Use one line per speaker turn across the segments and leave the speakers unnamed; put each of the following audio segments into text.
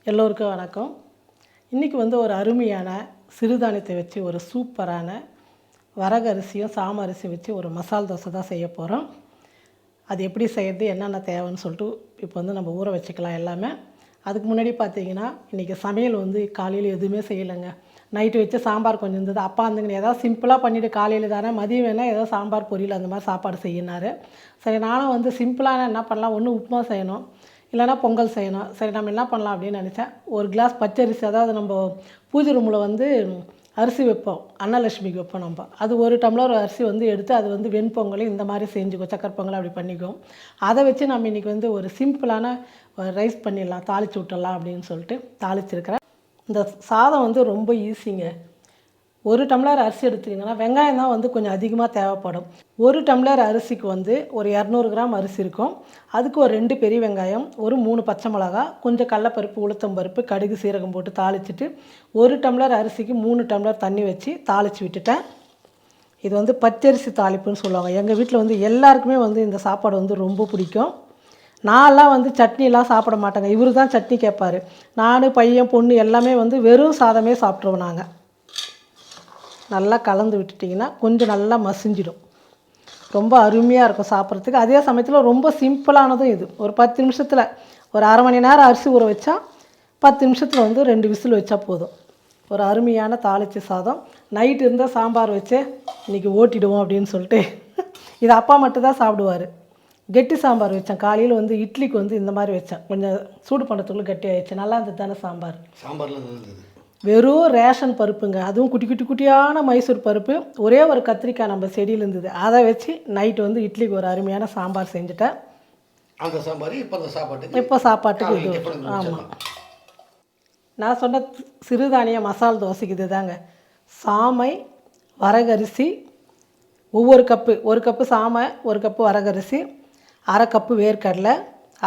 எல்லோருக்கும் வணக்கம். இன்றைக்கி ஒரு அருமையான சிறுதானியத்தை வச்சு ஒரு சூப்பரான வரகரிசியும் சாம அரிசியும் வச்சு ஒரு மசால் தோசை தான் செய்ய போகிறோம். அது எப்படி செய்கிறது, என்னென்ன தேவைன்னு சொல்லிட்டு இப்போ நம்ம ஊற வச்சுக்கலாம் எல்லாமே. அதுக்கு முன்னாடி பார்த்தீங்கன்னா இன்றைக்கி சமையல் காலையில் எதுவுமே செய்யலைங்க. நைட்டு வச்சு சாம்பார் கொஞ்சம் இருந்தது. அப்பா ஏதாவது சிம்பிளாக பண்ணிவிட்டு காலையில் தானே, மதியம் வேணால் ஏதோ சாம்பார் பொரியல் அந்த மாதிரி சாப்பாடு செய்யினார். சரி, நானும் சிம்பிளான என்ன பண்ணலாம், ஒன்று உப்புமா செய்யணும், இல்லைனா பொங்கல் செய்யணும். சரி, நம்ம என்ன பண்ணலாம் அப்படின்னு நினச்சேன். ஒரு கிளாஸ் பச்சரிசி, அதாவது நம்ம பூஜை ரூமில் அரிசி வைப்போம், அன்னலட்சுமிக்கு வைப்போம் நம்ம. அது ஒரு டம்ளர் அரிசி எடுத்து அது வெண்பொங்கல் இந்த மாதிரி செஞ்சுக்கோ, சக்கரை பொங்கல் அப்படி பண்ணிக்குவோம். அதை வச்சு நம்ம இன்றைக்கி ஒரு சிம்பிளான ரைஸ் பண்ணிடலாம், தாளித்து விட்டுடலாம் அப்படின்னு சொல்லிட்டு தாளிச்சிருக்கிறேன். இந்த சாதம் ரொம்ப ஈஸிங்க. ஒரு டம்ளர் அரிசி எடுத்துக்கிங்கன்னா வெங்காயம் தான் கொஞ்சம் அதிகமாக தேவைப்படும். ஒரு டம்ளர் அரிசிக்கு ஒரு 200 கிராம் அரிசி இருக்கும். அதுக்கு ஒரு 2 பெரிய வெங்காயம், ஒரு 3 பச்சை மிளகா, கொஞ்சம் கடலப்பருப்பு, உளுத்தம்பருப்பு, கடுகு, சீரகம் போட்டு தாளிச்சிட்டு ஒரு டம்ளர் அரிசிக்கு 3 டம்ளர் தண்ணி வச்சு தாளித்து விட்டுட்டேன். இது பச்சரிசி தாளிப்புன்னு சொல்லுவாங்க. எங்கள் வீட்டில் எல்லாருக்குமே இந்த சாப்பாடு ரொம்ப பிடிக்கும். நான்லாம் சட்னிலாம் சாப்பிட மாட்டேங்க. இவரு தான் சட்னி கேட்பார். நான், பையன், பொண்ணு எல்லாமே வெறும் சாதமே சாப்பிட்ருவோம். நாங்கள் நல்லா கலந்து விட்டுட்டிங்கன்னா கொஞ்சம் நல்லா மசிஞ்சிடும். ரொம்ப அருமையாக இருக்கும் சாப்பிட்றதுக்கு. அதே சமயத்தில் ரொம்ப சிம்பிளானதும் இது. ஒரு 10 நிமிஷத்தில், ஒரு அரை மணி நேரம் அரிசி ஊற வச்சா 10 நிமிஷத்தில் 2 விசில் வச்சா போதும். ஒரு அருமையான தாளித்து சாதம். நைட்டு இருந்தால் சாம்பார் வச்சு இன்றைக்கி ஓட்டிடுவோம் அப்படின்னு சொல்லிட்டு இது அப்பா மட்டும்தான் சாப்பிடுவார். கெட்டி சாம்பார் வச்சேன் காலையில். இட்லிக்கு இந்த மாதிரி வச்சேன். கொஞ்சம் சூடு பண்ணுறதுக்குள்ளே கெட்டி ஆகிடுச்சு. நல்லா இருந்தது தானே சாம்பார். வெறும் ரேஷன் பருப்புங்க, அதுவும் குட்டி குட்டி குட்டியான மைசூர் பருப்பு, ஒரே ஒரு கத்திரிக்காய் நம்ம செடியில் இருந்தது, அதை வச்சு நைட்டு இட்லிக்கு ஒரு அருமையான சாம்பார் செஞ்சுட்டேன்.
அந்த சாம்பார்
இப்போ சாப்பாட்டுக்கு இது. ஆமாம், நான் சொன்ன சிறுதானிய மசால் தோசைக்கு இது தாங்க. சாமை, வரகரிசி, ஒவ்வொரு கப்பு, ஒரு கப்பு சாமை, ஒரு கப்பு வரகரிசி, அரை கப்பு வேர்க்கடலை,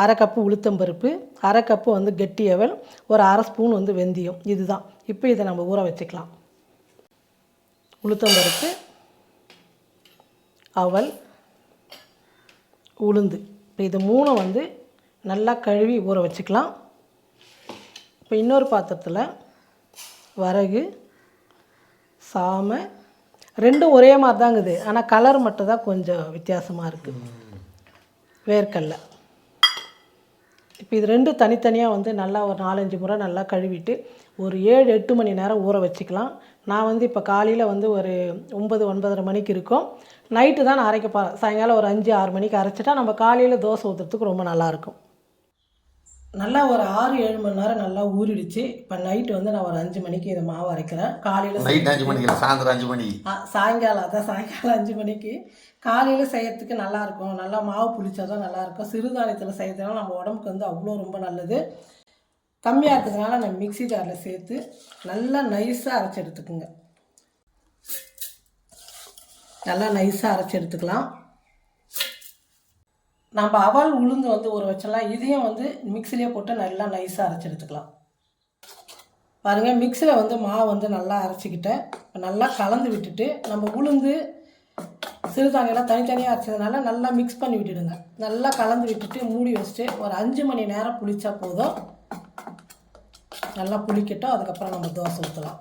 அரை கப்பு உளுத்தம்பருப்பு, அரை கப்பு கெட்டி அவல், ஒரு அரை ஸ்பூன் வெந்தயம். இதுதான். இப்போ இதை நம்ம ஊற வச்சுக்கலாம். உளுத்தம்பருப்பு, அவல், உளுந்து, இப்போ இது 3 நல்லா கழுவி ஊற வச்சுக்கலாம். இப்போ இன்னொரு பாத்திரத்தில் வரகு, சாமை, ரெண்டும் ஒரே மாதிரி தாங்குது, ஆனால் கலர் மட்டும் தான் கொஞ்சம் வித்தியாசமாக இருக்குது. வேர்க்கடலை, இப்போ இது 2 தனித்தனியாக நல்லா ஒரு 4-5 முறை நல்லா கழுவிட்டு ஒரு 7-8 மணி நேரம் ஊற வச்சுக்கலாம். நான் இப்போ காலையில் ஒரு 9-9:30 மணிக்கு இருக்கும். நைட்டு தான் நான் அரைக்க போகிறேன். சாயங்காலம் ஒரு 5-6 மணிக்கு அரைச்சிட்டா நம்ம காலையில் தோசை ஊற்றுறதுக்கு ரொம்ப நல்லாயிருக்கும். நல்லா ஒரு 6-7 மணி நேரம் நல்லா ஊறிடுச்சு. இப்போ நைட்டு நான் ஒரு 5 மணிக்கு இதை மாவு அரைக்கிறேன். காலையில்
நைட் 5 மணிக்கு, சாயந்தரம் 5 மணி,
சாயங்காலம், அதான் சாயங்காலம் 5 மணிக்கு. காலையில் செய்யறதுக்கு நல்லாயிருக்கும். நல்லா மாவு புளிச்சா தான் நல்லாயிருக்கும். சிறுதானியத்தில் செய்யறதுனால நம்ம உடம்புக்கு அவ்வளோ ரொம்ப நல்லது. கம்மியாக இருக்கிறதுனால நம்ம மிக்ஸி ஜாரில் சேர்த்து நல்லா நைஸாக அரைச்சி எடுத்துக்குங்க. நல்லா நைஸாக அரைச்சி எடுத்துக்கலாம். நம்ம அவல், உளுந்து ஊற வச்சலாம். இதையும் மிக்சிலே போட்டு நல்லா நைஸாக அரைச்சி எடுத்துக்கலாம். பாருங்கள், மிக்சியில் மாவு நல்லா அரைச்சிக்கிட்டேன். நல்லா கலந்து விட்டுட்டு நம்ம உளுந்து சிறுதானியெல்லாம் தனித்தனியாக அரைச்சதுனால நல்லா மிக்ஸ் பண்ணி விட்டுடுங்க. நல்லா கலந்து விட்டுட்டு மூடி வச்சுட்டு ஒரு 5 மணி நேரம் புளிச்சா போதும். நல்லா புளிக்கட்டும். அதுக்கப்புறம் நம்ம தோசை ஊற்றலாம்.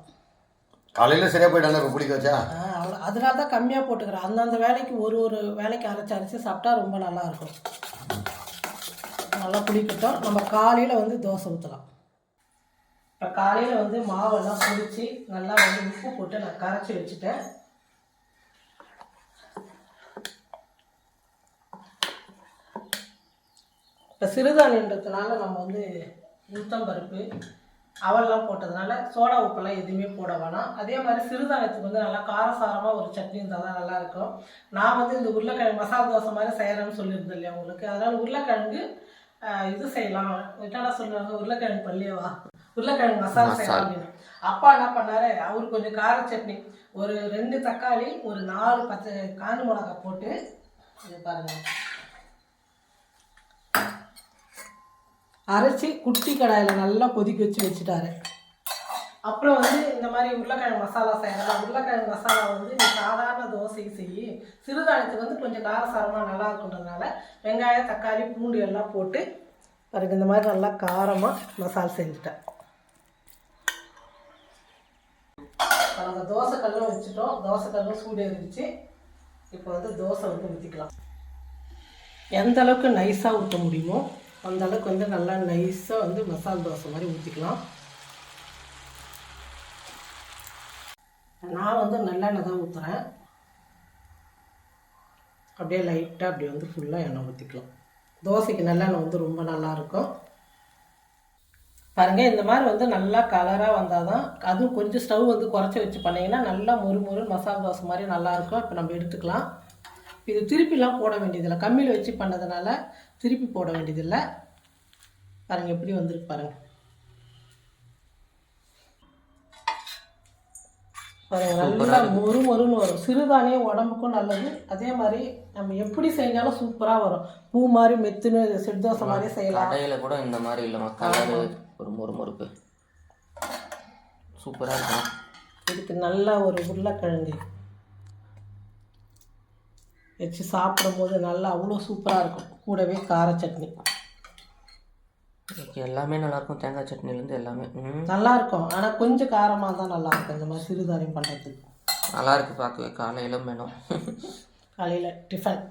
காலையில் சரியாக போய்ட்டாங்க புளிக்க வச்சா.
அவ்வளோ, அதனால தான் கம்மியாக போட்டுக்கிறேன். அந்தந்த வேலைக்கு ஒரு வேலைக்கு அரைச்சி சாப்பிட்டா ரொம்ப நல்லாயிருக்கும். நல்லா புளிக்கட்டும். நம்ம காலையில் தோசை ஊற்றலாம். இப்போ காலையில் மாவெல்லாம் புளிச்சு நல்லா உப்பு போட்டு நான் கரைச்சி வச்சுட்டேன். இப்போ சிறுதானியன்றதுனால நம்ம உளுத்தம்பருப்பு, அவல்லாம் போட்டதுனால சோடா உப்பெல்லாம் எதுவுமே போட வேணாம். அதே மாதிரி சிறுதானியத்துக்கு நல்லா காரசாரமாக ஒரு சட்னி இருந்தால் தான் நல்லாயிருக்கும். நான் இந்த உருளைக்கிழங்கு மசாலா தோசை மாதிரி செய்கிறேன்னு சொல்லியிருந்தேன் இல்லையா உங்களுக்கு. அதனால் உருளைக்கிழங்கு இது செய்யலாம். என்னடா சொல்லுவாங்க, உருளைக்கிழங்கு பள்ளியவா, உருளைக்கிழங்கு மசாலா செய்யலாம் அப்படின்னு. அப்பா என்ன பண்ணார், அவர் கொஞ்சம் கார சட்னி, ஒரு 2 தக்காளி, ஒரு 4 பச்சை காஞ்ச மிளகாய் போட்டு, இது பாருங்கள், அரைச்சி குட்டி கடாயில் நல்லா கொதிக்க வச்சுட்டாரு. அப்புறம் இந்த மாதிரி உருளைக்கிழங்கு மசாலா செய்யலாம். உருளைக்கிழங்கு மசாலா நீ சாதாரண தோசைக்கு செய்யி, சிறுதானியத்துக்கு கொஞ்சம் காரசாரமாக நல்லா இருக்குன்றதுனால வெங்காயம், தக்காளி, பூண்டு எல்லாம் போட்டு பாருங்க இந்த மாதிரி நல்லா காரமாக மசால் செஞ்சுட்டேன். அந்த தோசைக்கல்லும் வச்சுட்டோம். தோசைக்கல்லும் சூடு ஏறிடுச்சு. இப்போ வந்து தோசை வந்து ஊற்றிக்கலாம். எந்த அளவுக்கு நைஸாக ஊற்ற முடியுமோ அந்த அளவுக்கு வந்து நல்லா நைஸாக வந்து மசால் தோசை மாதிரி ஊற்றிக்கலாம். நான் வந்து நல்லெண்ணெய் தான் ஊற்றுறேன். அப்படியே லைட்டாக அப்படி வந்து ஃபுல்லாக எண்ணெய் ஊற்றிக்கலாம். தோசைக்கு நல்லெண்ணெய் வந்து ரொம்ப நல்லாயிருக்கும். பாருங்கள் இந்த மாதிரி வந்து நல்லா கலராக வந்தால் தான், அதுவும் கொஞ்சம் ஸ்டவ் வந்து குறைச்சி வச்சு பண்ணிங்கன்னா நல்லா மொறு மசாலா தோசை மாதிரி நல்லாயிருக்கும். இப்போ நம்ம எடுத்துக்கலாம். இது திருப்பிலாம் போட வேண்டியதில்லை, கம்மியில் வச்சு பண்ணதுனால திருப்பி போட வேண்டியதில்லை. பாருங்கள் எப்படி வந்துருக்கு பாருங்கள். பாருங்கள் நல்லா மொறுன்னு வரும். சிறுதானியம் உடம்புக்கும் நல்லது. அதே மாதிரி நம்ம எப்படி செஞ்சாலும் சூப்பராக வரும். பூ மாதிரி மெத்துன்னு செட் தோசை மாதிரி செய்யலாம்.
கடையில் கூட இந்த மாதிரி இல்லைம்மா, கலரு ஒரு மொறுப்பு சூப்பராக இருக்கும்.
இதுக்கு நல்லா ஒரு உருளைக்கிழங்கு வச்சு சாப்பிடும்போது நல்லா அவ்வளோ சூப்பராக இருக்கும். கூடவே கார சட்னி
எல்லாமே நல்லாயிருக்கும். தேங்காய் சட்னிலேருந்து எல்லாமே
நல்லாயிருக்கும். ஆனால் கொஞ்சம் காரமாக தான் நல்லாயிருக்கும் இந்த மாதிரி சிறுதானியம் பண்ணுறதுக்கு.
நல்லாயிருக்கு பார்க்கவே. காலையில் வேணும்.
காலையில் டிஃபன்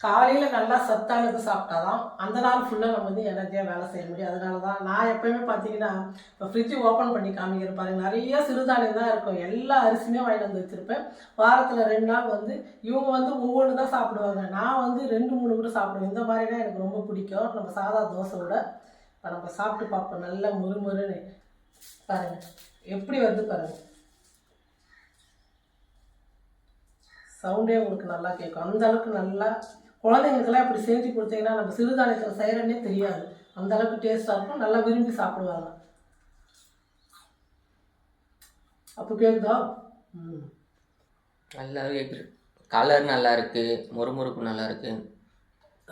காலையில் நல்லா சத்தானது சாப்பிட்டா தான் அந்த நாள் ஃபுல்லாக நம்ம வந்து எனர்ஜியாக வேலை செய்ய முடியும். அதனால தான் நான் எப்போயுமே பார்த்தீங்கன்னா இப்போ ஃப்ரிட்ஜு ஓப்பன் பண்ணி காமிக்கிற பாருங்கள், நிறைய சிறுதானியம் தான் இருக்கும். எல்லா அரிசியுமே வாங்கிட்டு வந்து வச்சுருப்பேன். வாரத்தில் 2 நாள் வந்து இவங்க வந்து ஒவ்வொன்று தான் சாப்பிடுவாங்க. நான் வந்து 2-3 கூட சாப்பிடுவேன். இந்த மாதிரி தான் எனக்கு ரொம்ப பிடிக்கும் நம்ம சாதா தோசையோட. இப்போ நம்ம சாப்பிட்டு பார்ப்போம். நல்லா முறுமுறுன்னு பாருங்கள் எப்படி வந்து பாருங்கள். சவுண்டே உங்களுக்கு நல்லா கேட்கும். அந்த அளவுக்கு நல்லா குழந்தைங்களுக்கெல்லாம் இப்படி செஞ்சு கொடுத்தீங்கன்னா நம்ம சிறுதானியத்தில் செய்கிறன்னே தெரியாது. அந்த அளவுக்கு டேஸ்ட்டாக இருக்கும். நல்லா விரும்பி சாப்பிடுவாங்க. அப்போ கேட்குதா?
நல்லா கேட்குது. கலர் நல்லா இருக்குது, மொறுப்பு நல்லா இருக்குது,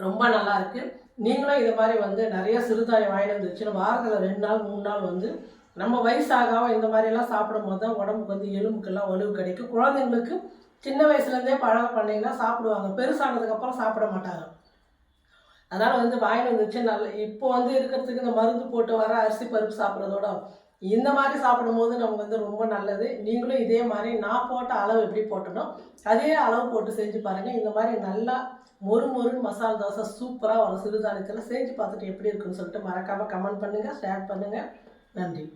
ரொம்ப நல்லா இருக்குது. நீங்களும் இது மாதிரி வந்து நிறைய சிறுதானியம் வாங்கிட்டு வந்து வச்சுன்னு வாரத்தில் 2 நாள் 3 நாள் வந்து நம்ம வயசாகாமல் இந்த மாதிரியெல்லாம் சாப்பிடும் போது தான் உடம்புக்கு வந்து எலும்புக்கெல்லாம் வலு கிடைக்கும். குழந்தைங்களுக்கு சின்ன வயசுலேருந்தே பழகம் பண்ணிங்கன்னா சாப்பிடுவாங்க. பெருசானதுக்கப்புறம் சாப்பிட மாட்டாங்க. அதனால் வந்து வாங்கிட்டு வந்துச்சு நல்ல. இப்போ வந்து இருக்கிறதுக்கு இந்த மருந்து போட்டு வர அரிசி பருப்பு சாப்பிட்றதோட இந்த மாதிரி சாப்பிடும்போது நமக்கு வந்து ரொம்ப நல்லது. நீங்களும் இதே மாதிரி நான் போட்ட அளவு எப்படி போட்டனோ அதே அளவு போட்டு செஞ்சு பாருங்கள். இந்த மாதிரி நல்லா மொறுன்னு மசாலா தோசை சூப்பராக வரும். சிறுதானியத்தில் செஞ்சு பார்த்துட்டு எப்படி இருக்குன்னு சொல்லிட்டு மறக்காமல் கமெண்ட் பண்ணுங்கள், ஷேர் பண்ணுங்கள். நன்றி.